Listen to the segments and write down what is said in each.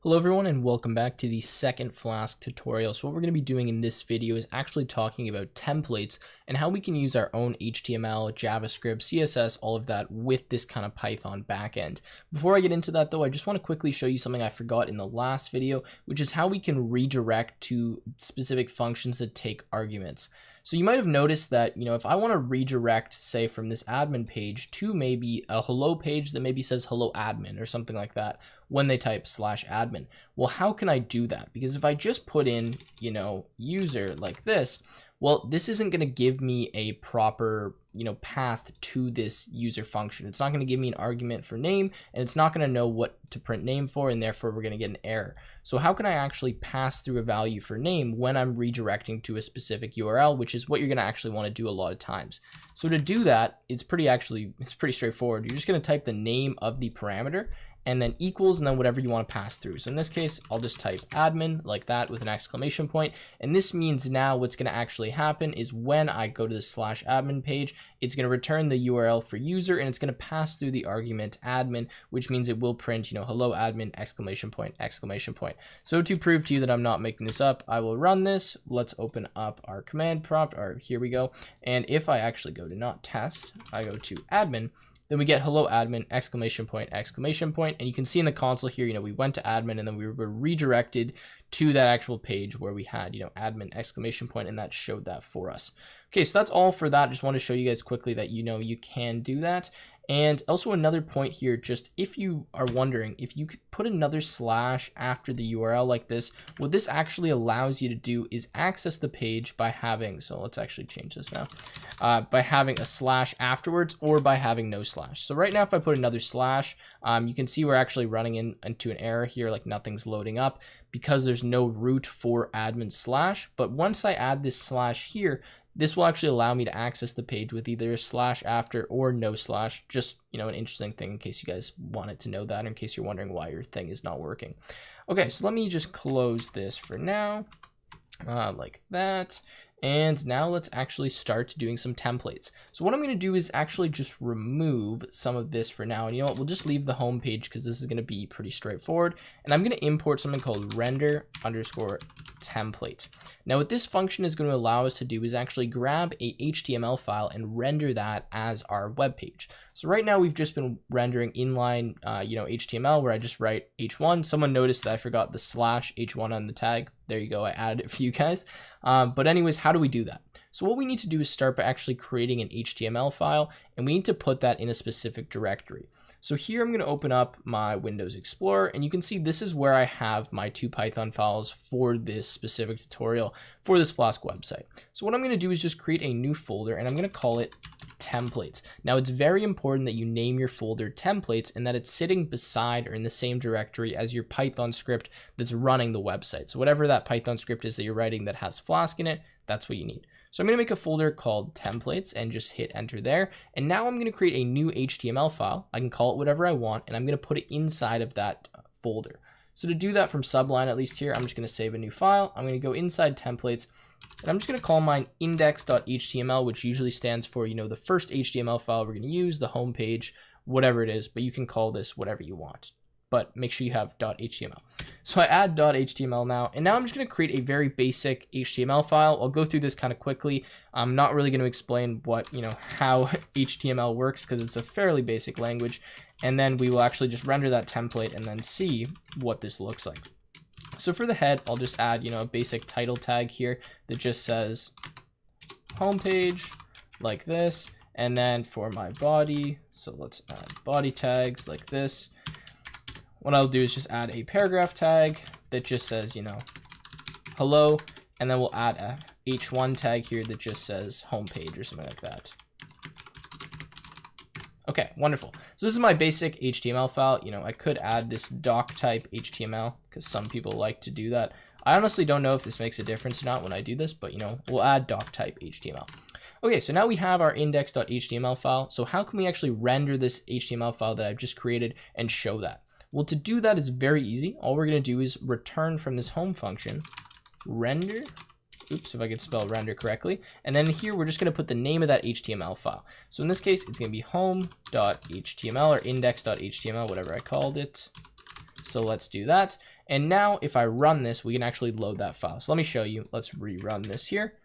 Hello everyone and welcome back to the second Flask tutorial. So what we're going to be doing in this video is actually talking about templates and how we can use our own HTML, JavaScript, CSS, all of that with this kind of Python backend. Before I get into that though, I just want to quickly show you something I forgot in the last video, which is how we can redirect to specific functions that take arguments. So you might have noticed that, if I want to redirect, say, from this admin page to maybe a hello page that maybe says hello admin or something like that when they type /admin. Well, how can I do that? Because if I just put in, user like this, well, this isn't going to give me a proper, path to this user function. It's not going to give me an argument for name, and it's not going to know what to print name for, and therefore we're going to get an error. So how can I actually pass through a value for name when I'm redirecting to a specific URL, which is what you're going to actually want to do a lot of times. So to do that, it's pretty straightforward. You're just going to type the name of the parameter and then equals, and then whatever you want to pass through. So in this case, I'll just type admin like that with an exclamation point. And this means now what's going to actually happen is when I go to the /admin page, it's going to return the URL for user, and it's going to pass through the argument admin, which means it will print, hello admin, exclamation point, exclamation point. So to prove to you that I'm not making this up, I will run this. Let's open up our command prompt, or here we go. And if I actually go to not test, I go to admin, then we get hello admin, exclamation point, exclamation point. And you can see in the console here, we went to admin and then we were redirected to that actual page where we had, admin, exclamation point, and that showed that for us. Okay, so that's all for that. Just want to show you guys quickly that, you can do that. And also another point here, just if you are wondering, if you could put another / after the URL like this, what this actually allows you to do is access the page by having, so let's actually change this now, by having a / afterwards or by having no /. So right now, if I put another /, you can see we're actually running into an error here, like nothing's loading up because there's no root for admin /. But once I add this / here, this will actually allow me to access the page with either a / after or no /. Just, an interesting thing in case you guys wanted to know that, or in case you're wondering why your thing is not working. Okay, so let me just close this for now, like that. And now let's actually start doing some templates. So what I'm going to do is actually just remove some of this for now. And you know what? We'll just leave the home page because this is going to be pretty straightforward. And I'm going to import something called render_template. Now what this function is going to allow us to do is actually grab a HTML file and render that as our web page. So right now we've just been rendering inline, HTML where I just write h1. Someone noticed that I forgot the /h1 on the tag. There you go. I added it for you guys. But anyways, how do we do that? So what we need to do is start by actually creating an HTML file, and we need to put that in a specific directory. So here I'm going to open up my Windows Explorer, and you can see this is where I have my 2 Python files for this specific tutorial for this Flask website. So what I'm going to do is just create a new folder, and I'm going to call it templates. Now it's very important that you name your folder templates and that it's sitting beside or in the same directory as your Python script that's running the website. So whatever that Python script is that you're writing that has Flask in it, that's what you need. So I'm going to make a folder called templates and just hit enter there. And now I'm going to create a new HTML file. I can call it whatever I want, and I'm going to put it inside of that folder. So to do that from subline, at least here, I'm just going to save a new file. I'm going to go inside templates, and I'm just going to call mine index.html, which usually stands for, the first HTML file we're going to use, the home page, whatever it is, but you can call this whatever you want. But make sure you have .html. So I add .html now, and now I'm just going to create a very basic HTML file. I'll go through this kind of quickly. I'm not really going to explain what, how HTML works because it's a fairly basic language. And then we will actually just render that template and then see what this looks like. So for the head, I'll just add, a basic title tag here that just says homepage like this. And then for my body, so let's add body tags like this. What I'll do is just add a paragraph tag that just says, hello, and then we'll add a h1 tag here that just says homepage or something like that. Okay, wonderful. So this is my basic HTML file. I could add this doc type HTML because some people like to do that. I honestly don't know if this makes a difference or not when I do this, but we'll add doc type HTML. Okay, so now we have our index.html file. So how can we actually render this HTML file that I've just created and show that? Well, to do that is very easy. All we're going to do is return from this home function, render, oops, if I could spell render correctly. And then here, we're just going to put the name of that HTML file. So in this case, it's going to be home.html or index.html, whatever I called it. So let's do that. And now if I run this, we can actually load that file. So let me show you. Let's rerun this here.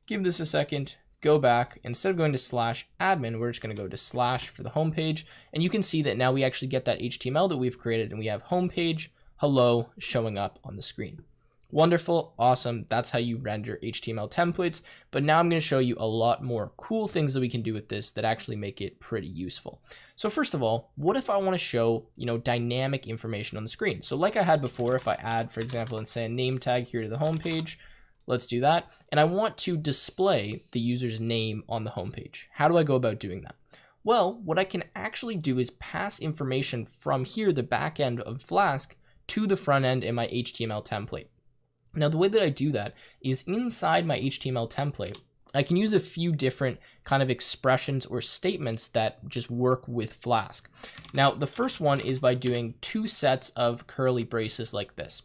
Give this a second. Go back. Instead of going to /admin, we're just going to go to / for the home page. And you can see that now we actually get that HTML that we've created, and we have homepage, hello, showing up on the screen. Wonderful, awesome. That's how you render HTML templates. But now I'm going to show you a lot more cool things that we can do with this that actually make it pretty useful. So first of all, what if I want to show, dynamic information on the screen? So like I had before, if I add, for example, and say a name tag here to the home page, let's do that. And I want to display the user's name on the home page. How do I go about doing that? Well, what I can actually do is pass information from here, the back end of Flask, to the front end in my HTML template. Now, the way that I do that is inside my HTML template, I can use a few different kind of expressions or statements that just work with Flask. Now, the first one is by doing 2 sets of curly braces like this.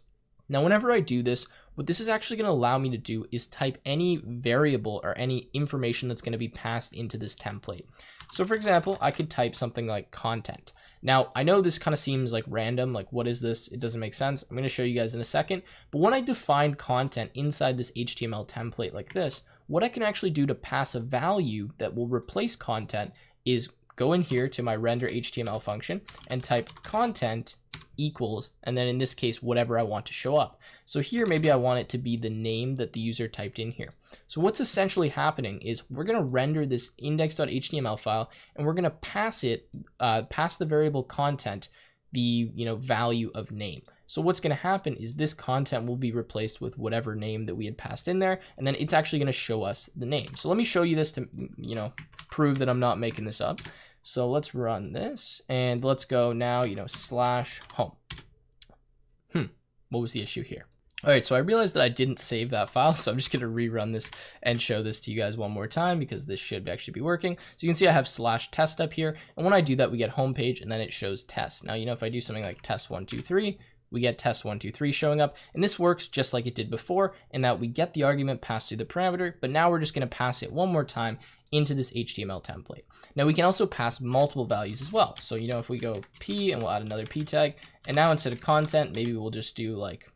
Now, whenever I do this, what this is actually going to allow me to do is type any variable or any information that's going to be passed into this template. So for example, I could type something like content. Now, I know this kind of seems like random, like what is this? It doesn't make sense. I'm going to show you guys in a second. But when I define content inside this HTML template like this, what I can actually do to pass a value that will replace content is go in here to my render HTML function and type content equals, and then in this case, whatever I want to show up. So here, maybe I want it to be the name that the user typed in here. So what's essentially happening is we're going to render this index.html file, and we're going to pass it, pass the variable content, the value of name. So what's going to happen is this content will be replaced with whatever name that we had passed in there, and then it's actually going to show us the name. So let me show you this to prove that I'm not making this up. So let's run this, and let's go now, /home. What was the issue here? All right, so I realized that I didn't save that file, so I'm just going to rerun this and show this to you guys one more time because this should actually be working. So you can see I have /test up here, and when I do that, we get homepage, and then it shows test. Now, if I do something like test123, we get test123 showing up, and this works just like it did before, in that we get the argument passed through the parameter, but now we're just going to pass it one more time into this HTML template. Now we can also pass multiple values as well. So, if we go P and we'll add another P tag, and now instead of content, maybe we'll just do like,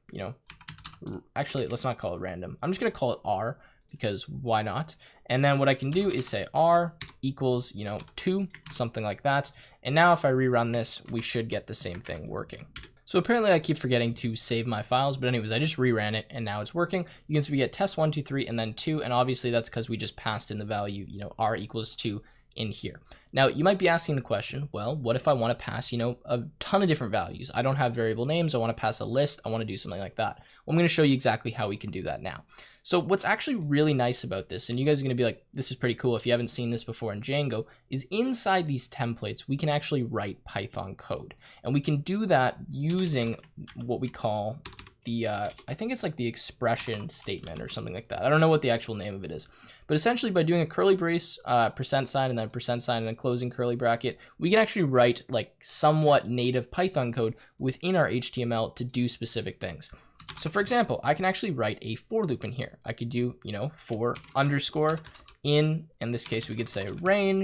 actually, let's not call it random. I'm just going to call it R because why not? And then what I can do is say R equals, 2, something like that. And now if I rerun this, we should get the same thing working. So apparently I keep forgetting to save my files, but anyways, I just reran it and now it's working. You can see we get test123 and then 2, and obviously that's because we just passed in the value, R equals 2 in here. Now you might be asking the question, well, what if I want to pass, a ton of different values? I don't have variable names. I want to pass a list. I want to do something like that. Well, I'm going to show you exactly how we can do that now. So what's actually really nice about this, and you guys are going to be like, this is pretty cool if you haven't seen this before in Django, is inside these templates, we can actually write Python code. And we can do that using what we call the, I think it's like the expression statement or something like that. I don't know what the actual name of it is. But essentially by doing a curly brace, %, and then %, and a closing curly bracket, we can actually write like somewhat native Python code within our HTML to do specific things. So for example, I can actually write a for loop in here. I could do, for underscore in this case, we could say range